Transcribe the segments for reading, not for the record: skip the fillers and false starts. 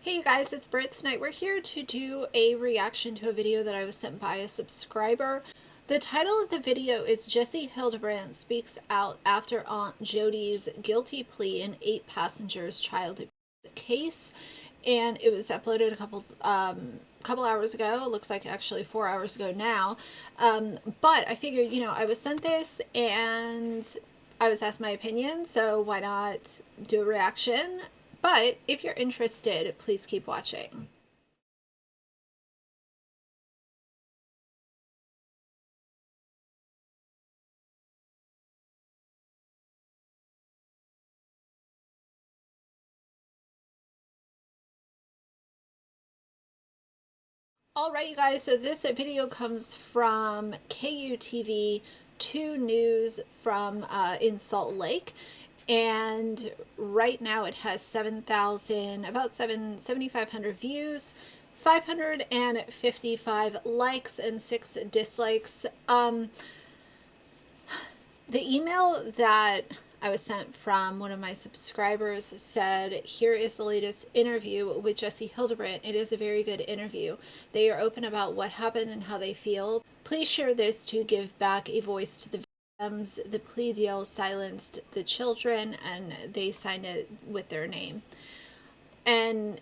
Hey you guys, it's Britt. Tonight we're here to do a reaction to a video that I was sent by a subscriber. The title of the video is Jessi Hildebrandt Speaks Out After Aunt Jodi's Guilty Plea in 8 Passengers Child Abuse Case. And it was uploaded a couple hours ago. It looks like actually 4 hours ago now. But I figured, I was sent this and I was asked my opinion, so why not do a reaction? But if you're interested, please keep watching. Alright you guys, so this video comes from KUTV 2 News from in Salt Lake. And right now it has 7,500 views, 555 likes, and 6 dislikes. The email that I was sent from one of my subscribers said, "Here is the latest interview with Jessi Hildebrandt. It is a very good interview. They are open about what happened and how they feel. Please share this to give back a voice to the victims. The plea deal silenced the children and they signed it with their name." And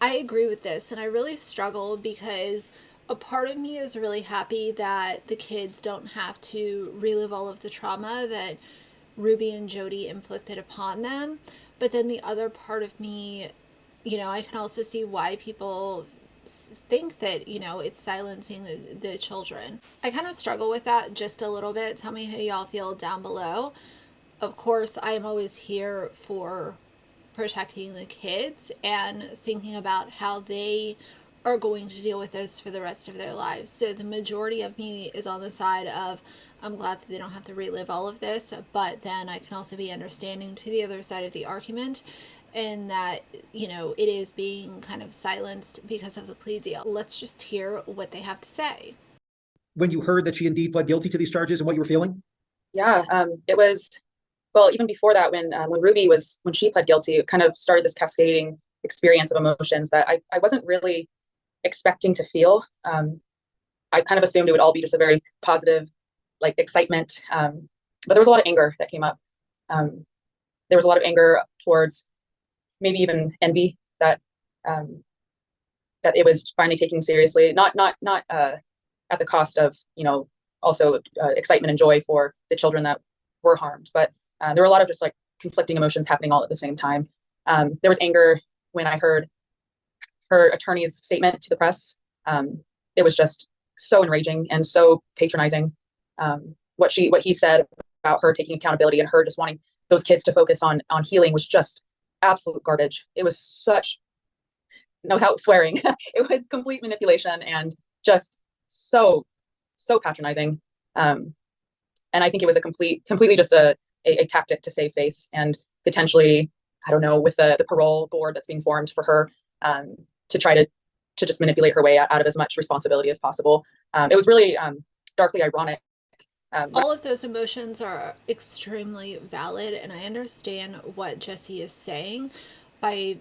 I agree with this, and I really struggle because a part of me is really happy that the kids don't have to relive all of the trauma that Ruby and Jodi inflicted upon them. But then the other part of me, I can also see why people think that, it's silencing the children. I kind of struggle with that just a little bit. Tell me how y'all feel down below. Of course, I am always here for protecting the kids and thinking about how they are going to deal with this for the rest of their lives. So the majority of me is on the side of, I'm glad that they don't have to relive all of this, but then I can also be understanding to the other side of the argument, and that, it is being kind of silenced because of the plea deal. Let's just hear what they have to say. When you heard that she indeed pled guilty to these charges and what you were feeling? Yeah, it was, well, even before that, when Ruby when she pled guilty, it kind of started this cascading experience of emotions that I wasn't really expecting to feel. I kind of assumed it would all be just a very positive, like, excitement. But there was a lot of anger that came up. There was a lot of anger towards maybe even envy that that it was finally taken seriously, not at the cost of, also excitement and joy for the children that were harmed. But there were a lot of just like conflicting emotions happening all at the same time. There was anger when I heard her attorney's statement to the press. It was just so enraging and so patronizing. What he said about her taking accountability and her just wanting those kids to focus on healing was just absolute garbage. It was such, no help swearing. It was complete manipulation and just so patronizing. And I think it was completely just a tactic to save face and potentially, I don't know, with the parole board that's being formed for her, to try to just manipulate her way out of as much responsibility as possible. It was really darkly ironic. All of those emotions are extremely valid, and I understand what Jessi is saying by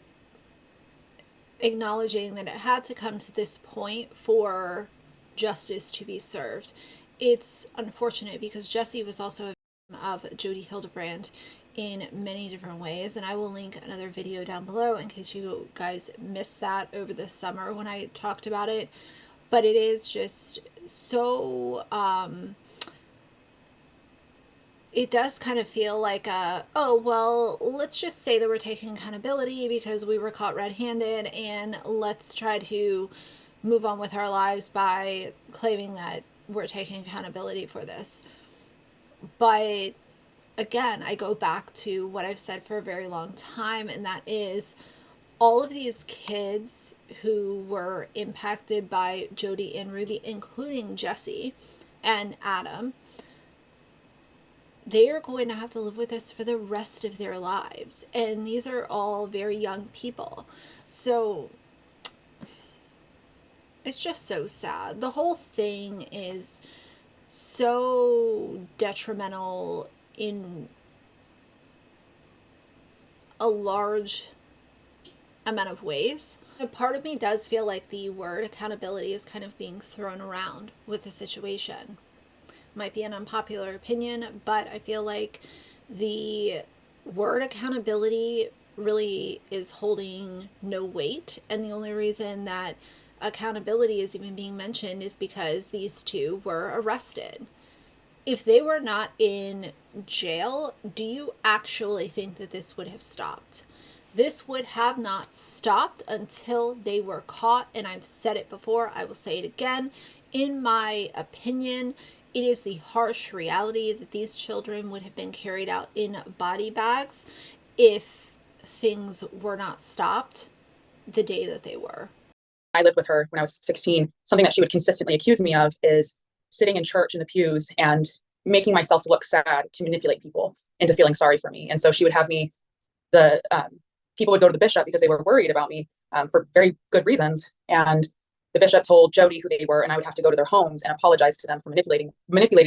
acknowledging that it had to come to this point for justice to be served. It's unfortunate because Jessi was also a victim of Jodi Hildebrandt in many different ways, and I will link another video down below in case you guys missed that over the summer when I talked about it. But it is just so it does kind of feel like oh, well, let's just say that we're taking accountability because we were caught red-handed, and let's try to move on with our lives by claiming that we're taking accountability for this. But again, I go back to what I've said for a very long time, and that is all of these kids who were impacted by Jodi and Ruby, including Jessi and Adam, they are going to have to live with this for the rest of their lives. And these are all very young people. So it's just so sad. The whole thing is so detrimental in a large amount of ways. A part of me does feel like the word accountability is kind of being thrown around with the situation. Might be an unpopular opinion, but I feel like the word accountability really is holding no weight. And the only reason that accountability is even being mentioned is because these two were arrested. If they were not in jail, do you actually think that this would have stopped? This would have not stopped until they were caught. And I've said it before, I will say it again. In my opinion, it is the harsh reality that these children would have been carried out in body bags if things were not stopped the day that they were. I lived with her when I was 16. Something that she would consistently accuse me of is sitting in church in the pews and making myself look sad to manipulate people into feeling sorry for me. And so she would have me, people would go to the bishop because they were worried about me for very good reasons. And the bishop told Jodi who they were, and I would have to go to their homes and apologize to them for manipulating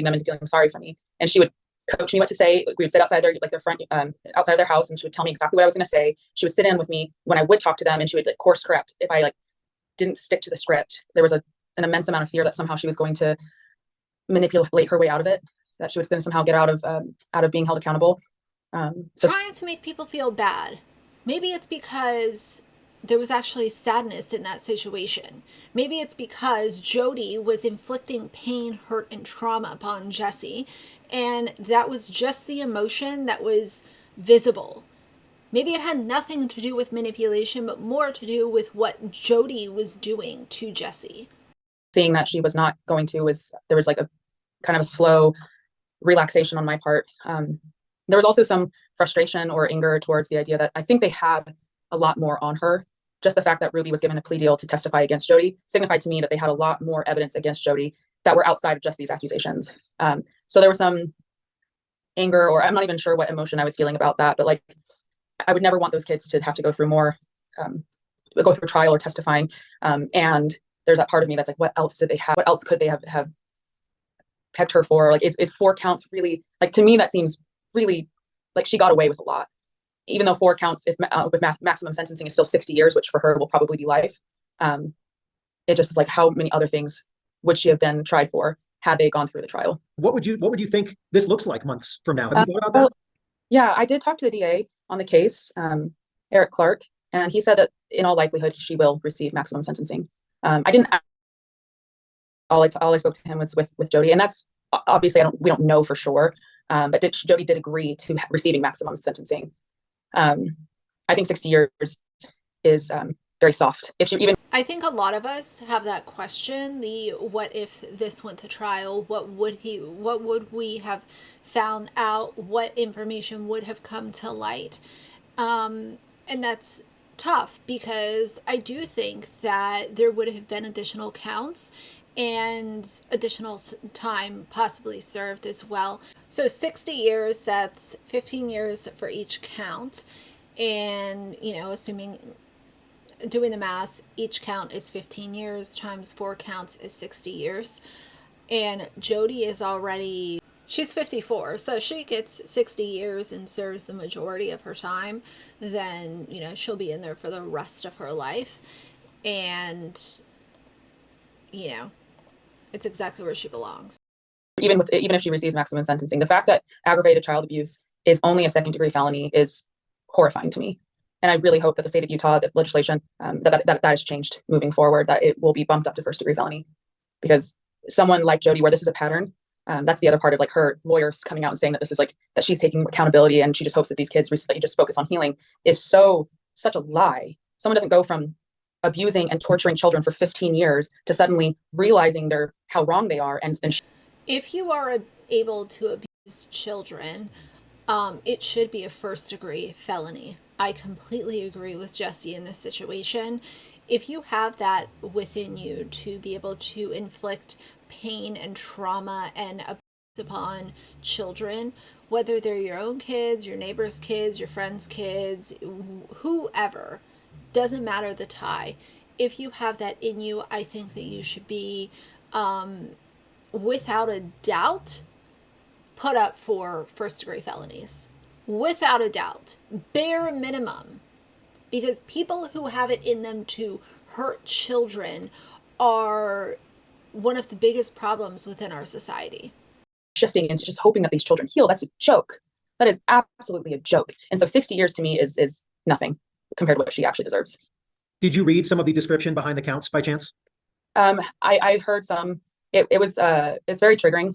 them into feeling sorry for me. And she would coach me what to say. We would sit outside their front, outside of their house, and she would tell me exactly what I was going to say. She would sit in with me when I would talk to them, and she would course correct if I didn't stick to the script. There was an immense amount of fear that somehow she was going to manipulate her way out of it, that she was going to somehow get out of being held accountable. Trying to make people feel bad. Maybe it's because there was actually sadness in that situation. Maybe it's because Jodi was inflicting pain, hurt, and trauma upon Jessi, and that was just the emotion that was visible. Maybe it had nothing to do with manipulation, but more to do with what Jodi was doing to Jessi. Seeing that she was not going to there was a kind of a slow relaxation on my part. There was also some frustration or anger towards the idea that I think they had a lot more on her. Just the fact that Ruby was given a plea deal to testify against Jodi signified to me that they had a lot more evidence against Jodi that were outside of just these accusations. So there was some anger, or I'm not even sure what emotion I was feeling about that, but I would never want those kids to have to go through more, go through trial or testifying. And there's that part of me that's what else did they have? What else could they have pegged her for? Is 4 counts really, to me, that seems really she got away with a lot. Even though 4 counts, if with maximum sentencing is still 60 years, which for her will probably be life. It just is how many other things would she have been tried for had they gone through the trial? What would you think this looks like months from now? Have you thought about that? Yeah, I did talk to the DA on the case, Eric Clark, and he said that in all likelihood she will receive maximum sentencing. I didn't. All I spoke to him was with Jodi, and that's obviously we don't know for sure. But Jodi did agree to receiving maximum sentencing. I think 60 years is very soft. I think a lot of us have that question, the what if this went to trial, what would we have found out, what information would have come to light? And that's tough because I do think that there would have been additional counts and additional time possibly served as well. So 60 years, that's 15 years for each count. And, assuming, doing the math, each count is 15 years times 4 counts is 60 years. And Jodi is already, she's 54, so if she gets 60 years and serves the majority of her time, then, she'll be in there for the rest of her life. And, it's exactly where she belongs. Even if she receives maximum sentencing, the fact that aggravated child abuse is only a second-degree felony is horrifying to me. And I really hope that the state of Utah, that legislation, that is changed moving forward, that it will be bumped up to first-degree felony. Because someone like Jodi, where this is a pattern, that's the other part of her lawyers coming out and saying that this is that she's taking accountability and she just hopes that these kids just focus on healing, is such a lie. Someone doesn't go from abusing and torturing children for 15 years to suddenly realizing how wrong they are. And if you are able to abuse children, it should be a first-degree felony. I completely agree with Jessi in this situation. If you have that within you to be able to inflict pain and trauma and abuse upon children, whether they're your own kids, your neighbor's kids, your friend's kids, whoever, doesn't matter the tie. If you have that in you, I think that you should be, without a doubt, put up for first-degree felonies. Without a doubt. Bare minimum. because people who have it in them to hurt children are one of the biggest problems within our society. Shifting into just hoping that these children heal, that's a joke. That is absolutely a joke. And so 60 years to me is nothing compared to what she actually deserves. Did you read some of the description behind the counts by chance? I heard some. It's very triggering.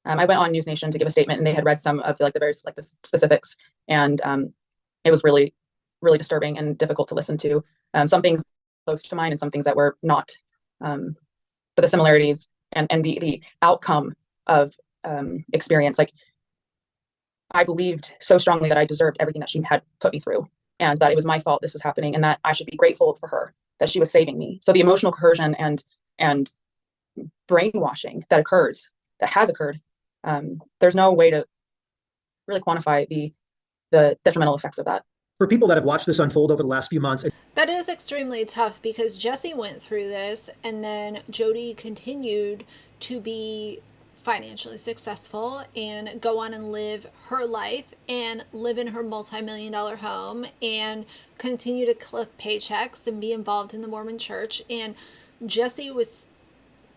I went on News Nation to give a statement, and they had read some of the specifics, and it was really, really disturbing and difficult to listen to. Some things close to mine, and some things that were not. But the similarities and the outcome of experience, like I believed so strongly that I deserved everything that she had put me through, and that it was my fault this was happening, and that I should be grateful for her, that she was saving me. So the emotional coercion and brainwashing that has occurred, there's no way to really quantify the detrimental effects of that. For people that have watched this unfold over the last few months, that is extremely tough, because Jessi went through this, and then Jodi continued to be financially successful and go on and live her life and live in her multi-million-dollar home and continue to collect paychecks and be involved in the Mormon church. And Jessi was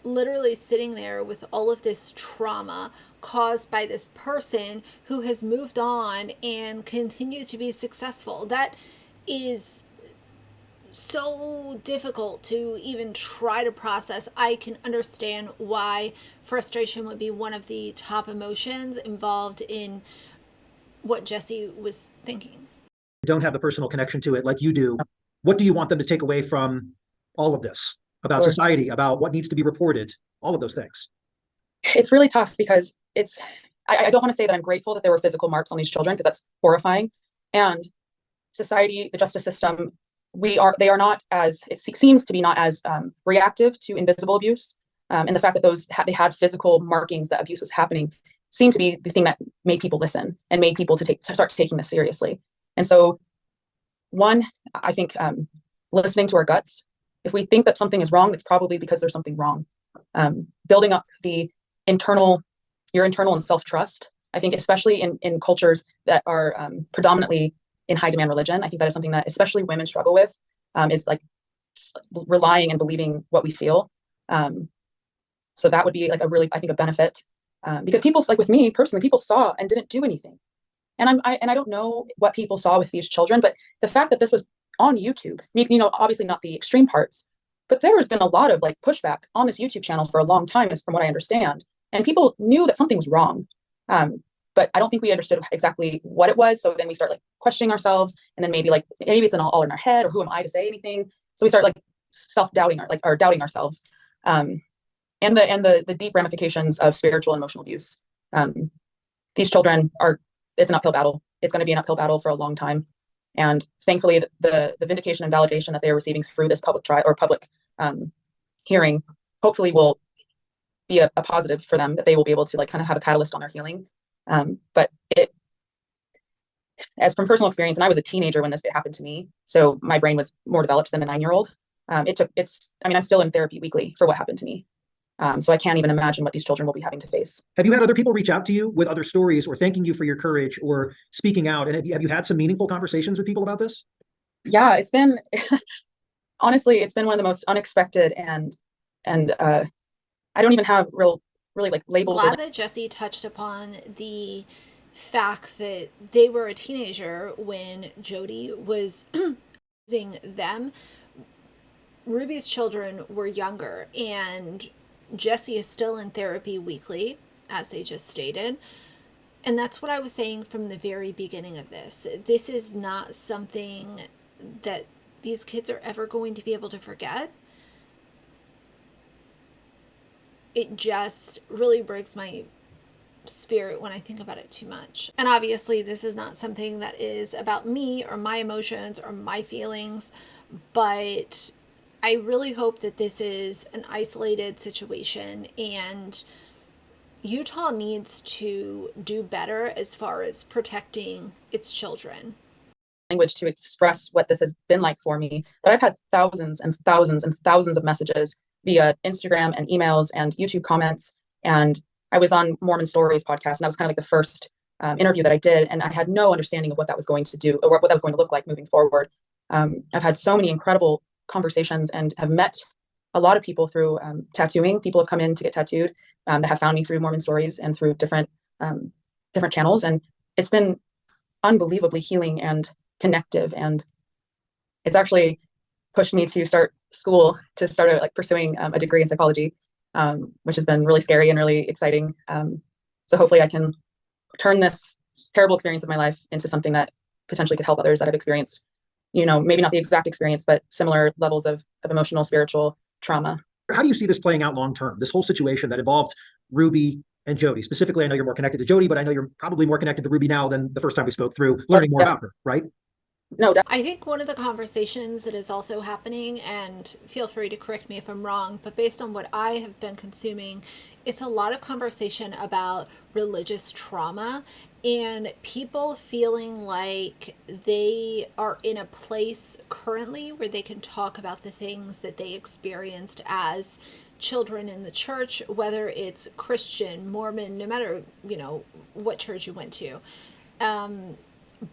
literally sitting there with all of this trauma caused by this person who has moved on and continued to be successful. That is so difficult to even try to process. I can understand why frustration would be one of the top emotions involved in what Jessi was thinking. don't have the personal connection to it like you do. What do you want them to take away from all of this about society, about what needs to be reported, all of those things? It's really tough because I don't want to say that I'm grateful that there were physical marks on these children, because that's horrifying. And society, the justice system, they are not as, it seems to be not as reactive to invisible abuse. And the fact that they had physical markings that abuse was happening seemed to be the thing that made people listen and made people to start taking this seriously. And so I think listening to our guts, if we think that something is wrong, it's probably because there's something wrong. Building up your internal and self-trust, I think, especially in cultures that are predominantly in high demand religion, I think that is something that especially women struggle with, is like relying and believing what we feel. So that would be like I think a benefit, because people, like with me personally, people saw and didn't do anything. And I don't know what people saw with these children, but the fact that this was on YouTube, obviously not the extreme parts, but there has been a lot of like pushback on this YouTube channel for a long time, is from what I understand. And people knew that something was wrong. But I don't think we understood exactly what it was. So then we start like questioning ourselves, and then maybe it's all in our head, or who am I to say anything? So we start like self-doubting or doubting ourselves. And the deep ramifications of spiritual and emotional abuse. These children it's an uphill battle. It's going to be an uphill battle for a long time. And thankfully the vindication and validation that they're receiving through this public trial or public hearing, hopefully will be a positive for them, that they will be able to like kind of have a catalyst on their healing. But as from personal experience, and I was a teenager when this happened to me, so my brain was more developed than a 9-year-old. I'm still in therapy weekly for what happened to me. So I can't even imagine what these children will be having to face. Have you had other people reach out to you with other stories, or thanking you for your courage, or speaking out? And have you had some meaningful conversations with people about this? Yeah, it's been, honestly, it's been one of the most unexpected, and I don't even have really like labels. Glad that Jessi touched upon the fact that they were a teenager when Jodi was using them. Ruby's children were younger, and Jessi is still in therapy weekly, as they just stated. And that's what I was saying from the very beginning of this. This is not something that these kids are ever going to be able to forget. It just really breaks my spirit when I think about it too much. And obviously this is not something that is about me or my emotions or my feelings, but I really hope that this is an isolated situation, and Utah needs to do better as far as protecting its children. Language to express what this has been like for me, but I've had thousands and thousands and thousands of messages via Instagram and emails and YouTube comments. And I was on Mormon Stories podcast, and that was kind of like the first interview that I did. And I had no understanding of what that was going to do, or what that was going to look like moving forward. I've had so many incredible conversations and have met a lot of people through tattooing. People have come in to get tattooed that have found me through Mormon stories and through different channels. And it's been unbelievably healing and connective. And it's actually pushed me to start school, to start pursuing a degree in psychology, which has been really scary and really exciting. So hopefully I can turn this terrible experience of my life into something that potentially could help others that have experienced, maybe not the exact experience, but similar levels of emotional, spiritual trauma. How do you see this playing out long term? This whole situation that involved Ruby and Jodi. Specifically, I know you're more connected to Jodi, but I know you're probably more connected to Ruby now than the first time we spoke, through learning more about her, right? No, I think one of the conversations that is also happening, and feel free to correct me if I'm wrong, but based on what I have been consuming, it's a lot of conversation about religious trauma and people feeling like they are in a place currently where they can talk about the things that they experienced as children in the church, whether it's Christian, Mormon, no matter, what church you went to.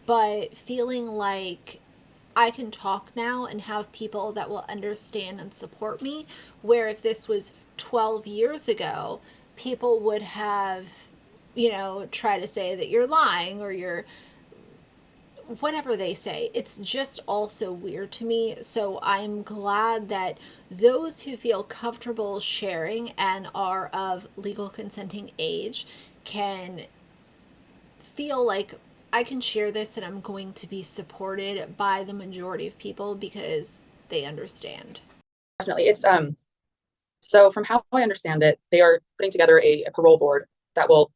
But feeling like I can talk now and have people that will understand and support me, where if this was 12 years ago, people would have, try to say that you're lying or you're whatever they say. It's just also weird to me. So I'm glad that those who feel comfortable sharing and are of legal consenting age can feel like I can share this and I'm going to be supported by the majority of people because they understand. Definitely. It's so from how I understand it, they are putting together a parole board that will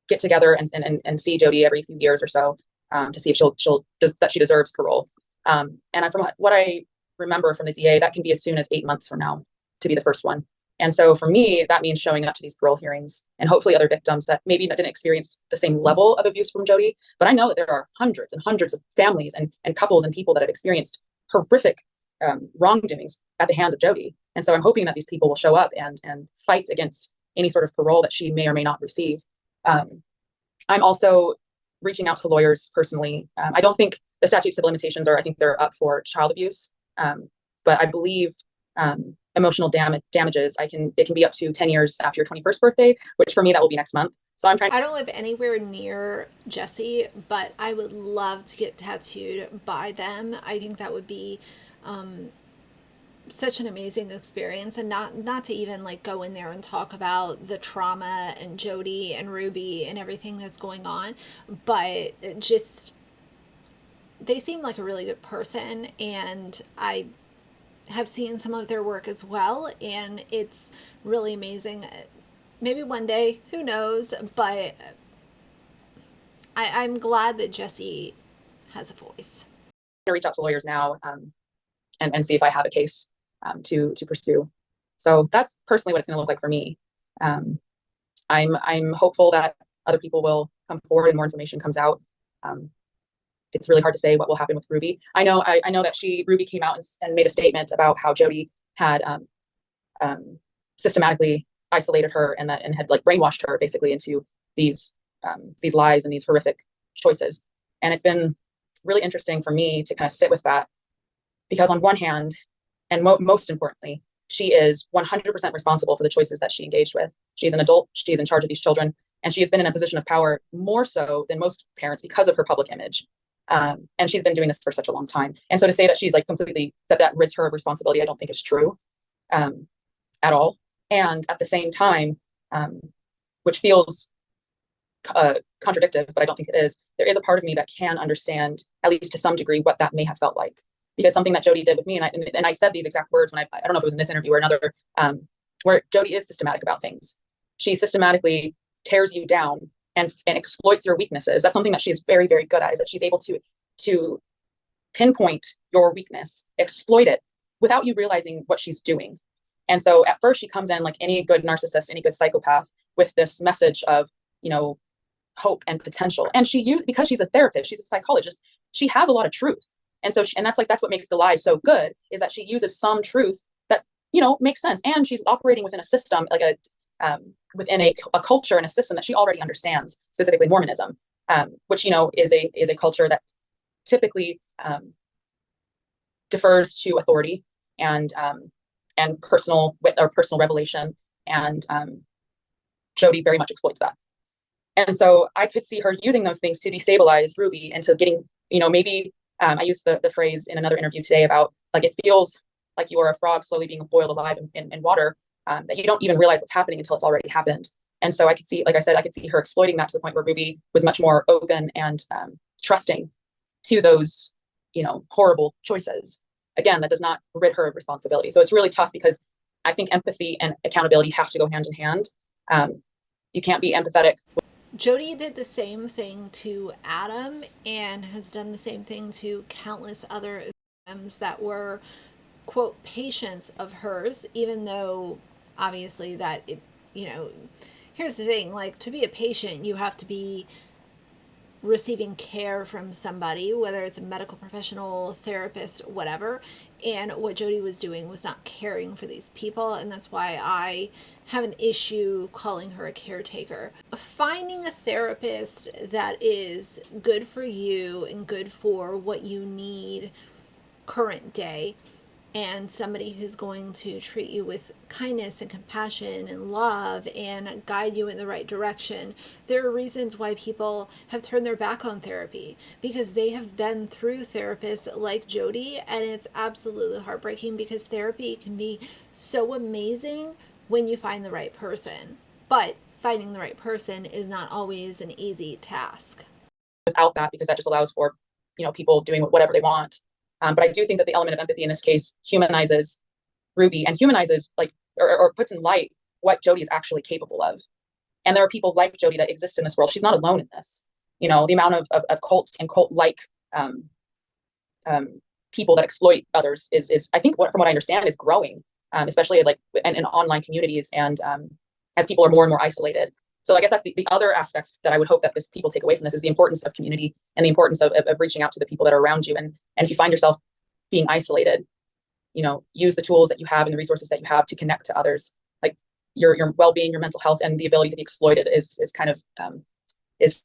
get together and see Jodi every few years or so to see if that she deserves parole. And from what I remember from the DA, that can be as soon as 8 months from now to be the first one. And so for me, that means showing up to these parole hearings and hopefully other victims that maybe didn't experience the same level of abuse from Jodi. But I know that there are hundreds and hundreds of families and couples and people that have experienced horrific wrongdoings at the hands of Jodi. And so I'm hoping that these people will show up and fight against any sort of parole that she may or may not receive. I'm also reaching out to lawyers personally. I don't think the statutes of limitations I think they're up for child abuse. But I believe emotional damages, it can be up to 10 years after your 21st birthday, which for me, that will be next month. So I'm trying. I don't live anywhere near Jessi, but I would love to get tattooed by them. I think that would be such an amazing experience, and not to even go in there and talk about the trauma and Jodi and Ruby and everything that's going on, but just they seem like a really good person, and I have seen some of their work as well, and it's really amazing. Maybe one day, who knows, but I'm glad that Jessi has a voice. I'm going to reach out to lawyers now and see if I have a case to pursue. So that's personally what it's going to look like for me. I'm hopeful that other people will come forward and more information comes out. It's really hard to say what will happen with Ruby. I know that Ruby came out and made a statement about how Jodi had systematically isolated her and had brainwashed her basically into these lies and these horrific choices. And it's been really interesting for me to kind of sit with that, because on one hand, and most importantly, she is 100% responsible for the choices that she engaged with. She's an adult, she's in charge of these children, and she has been in a position of power more so than most parents because of her public image. And she's been doing this for such a long time. And so to say that she's completely, that rids her of responsibility, I don't think is true at all. And at the same time, which feels contradictory, but I don't think it is, there is a part of me that can understand, at least to some degree, what that may have felt like. Because something that Jodi did with me, and I said these exact words when I don't know if it was in this interview or another, where Jodi is systematic about things. She systematically tears you down and exploits your weaknesses. That's something that she is very, very good at, is that she's able to pinpoint your weakness, exploit it without you realizing what she's doing. And so at first she comes in like any good narcissist, any good psychopath, with this message of, hope and potential. And because she's a therapist, she's a psychologist, she has a lot of truth. And so, that's what makes the lie so good, is that she uses some truth that, makes sense. And she's operating within a system, within a culture and a system that she already understands, specifically Mormonism, which, is a culture that typically defers to authority and personal revelation, and Jodi very much exploits that. And so I could see her using those things to destabilize Ruby into getting, maybe I used the phrase in another interview today about, like, it feels like you are a frog slowly being boiled alive in water, that you don't even realize what's happening until it's already happened. And so I could see, like I said, I could see her exploiting that to the point where Ruby was much more open and trusting to those, horrible choices. Again, that does not rid her of responsibility. So it's really tough, because I think empathy and accountability have to go hand in hand. You can't be empathetic. Jodi did the same thing to Adam and has done the same thing to countless other victims that were, quote, patients of hers, even though obviously that, here's the thing, like, to be a patient, you have to be receiving care from somebody, whether it's a medical professional, therapist, whatever. And what Jodi was doing was not caring for these people, and that's why I have an issue calling her a caretaker. Finding a therapist that is good for you and good for what you need current day, and somebody who's going to treat you with kindness and compassion and love and guide you in the right direction. There are reasons why people have turned their back on therapy, because they have been through therapists like Jodi, and it's absolutely heartbreaking, because therapy can be so amazing when you find the right person. But finding the right person is not always an easy task. Without that, because that just allows for, people doing whatever they want. But I do think that the element of empathy in this case humanizes Ruby, and humanizes, like, or puts in light what Jodi is actually capable of. And there are people like Jodi that exist in this world. She's not alone in this. The amount of cults and cult-like people that exploit others is I think, from what I understand, is growing, especially as, like, in online communities, and as people are more and more isolated. So I guess that's the other aspects that I would hope that people take away from this, is the importance of community and the importance of reaching out to the people that are around you. And if you find yourself being isolated, use the tools that you have and the resources that you have to connect to others. Like, your well-being, your mental health, and the ability to be exploited is kind of is.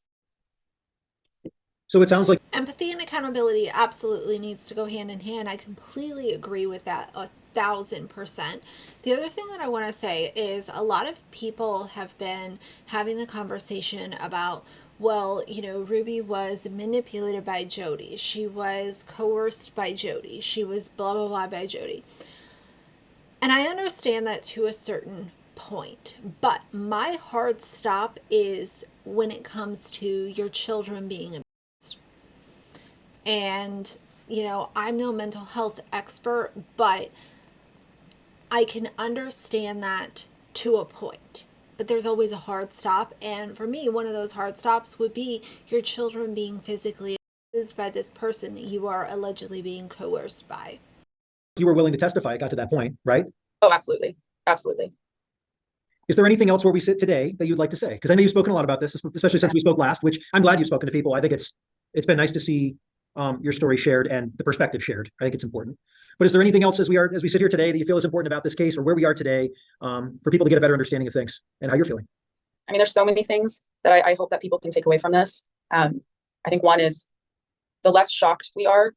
So it sounds like empathy and accountability absolutely needs to go hand in hand. I completely agree with that 1,000%. The other thing that I want to say is, a lot of people have been having the conversation about, well, Ruby was manipulated by Jodi. She was coerced by Jodi. She was blah, blah, blah by Jodi. And I understand that to a certain point. But my hard stop is when it comes to your children being abused. And, I'm no mental health expert, but I can understand that to a point. But there's always a hard stop. And for me, one of those hard stops would be your children being physically abused by this person that you are allegedly being coerced by. you were willing to testify. It got to that point, right? Oh, absolutely. Absolutely. Is there anything else where we sit today that you'd like to say? Because I know you've spoken a lot about this, especially since we spoke last, which I'm glad you've spoken to people. I think it's been nice to see your story shared and the perspective shared. I think it's important. But is there anything else as we sit here today that you feel is important about this case, or where we are today, for people to get a better understanding of things and how you're feeling? I mean, there's so many things that I hope that people can take away from this. I think one is, the less shocked we are,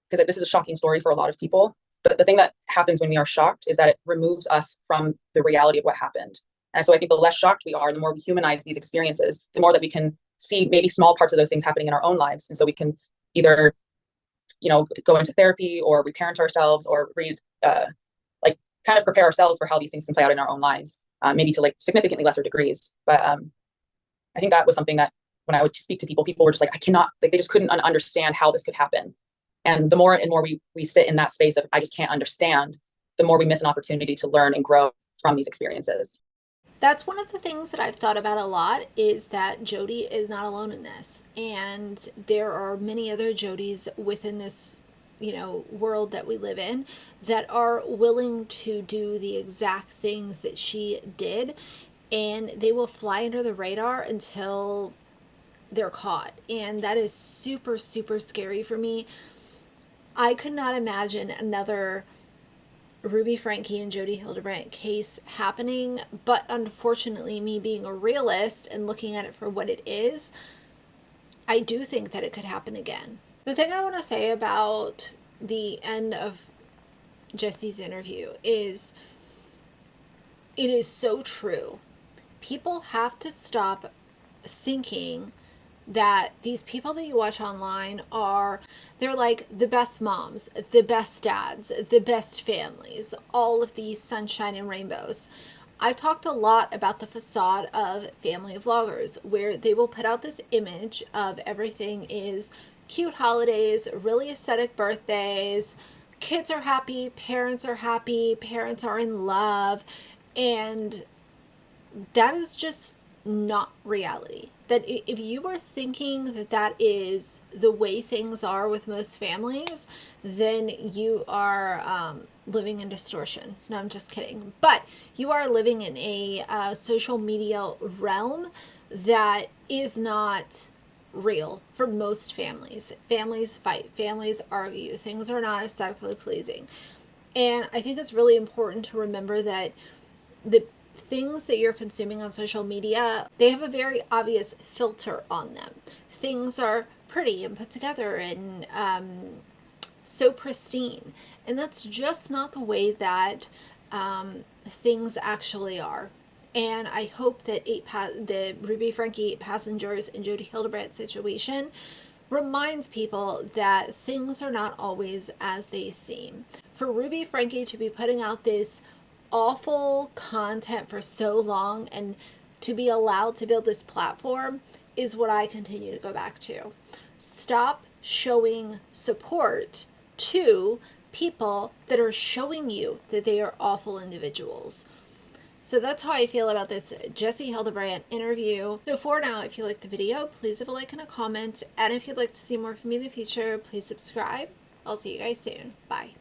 because this is a shocking story for a lot of people, but the thing that happens when we are shocked is that it removes us from the reality of what happened. And so I think the less shocked we are, the more we humanize these experiences, the more that we can see maybe small parts of those things happening in our own lives. And so we can either, go into therapy, or reparent ourselves, or read, kind of prepare ourselves for how these things can play out in our own lives, maybe to significantly lesser degrees. But I think that was something that when I would speak to people were just like, I cannot, they just couldn't understand how this could happen. And the more and more we sit in that space of, I just can't understand, the more we miss an opportunity to learn and grow from these experiences. That's one of the things that I've thought about a lot, is that Jodi is not alone in this. And there are many other Jodis within this, world that we live in, that are willing to do the exact things that she did. And they will fly under the radar until they're caught. And that is super, super scary for me. I could not imagine another Ruby Franke and Jodi Hildebrandt case happening, but unfortunately, me being a realist and looking at it for what it is, I do think that it could happen again. The thing I want to say about the end of Jessi's interview is it is so true. People have to stop thinking that these people that you watch online they're like the best moms, the best dads, the best families, all of these sunshine and rainbows. I've talked a lot about the facade of family vloggers, where they will put out this image of everything is cute holidays, really aesthetic birthdays, kids are happy, parents are in love, and that is just not reality. That if you are thinking that that is the way things are with most families, then you are living in distortion. No, I'm just kidding. But you are living in a social media realm that is not real for most families. Families fight, families argue, things are not aesthetically pleasing. And I think it's really important to remember that the things that you're consuming on social media, they have a very obvious filter on them. Things are pretty and put together and so pristine. And that's just not the way that things actually are. And I hope that the Ruby Frankie 8 Passengers and Jodi Hildebrandt situation reminds people that things are not always as they seem. For Ruby Frankie to be putting out this awful content for so long and to be allowed to build this platform is what I continue to go back to. Stop showing support to people that are showing you that they are awful individuals. So that's how I feel about this Jessi Hildebrandt interview. So for now, if you like the video, please leave a like and a comment. And if you'd like to see more from me in the future, please subscribe. I'll see you guys soon. Bye.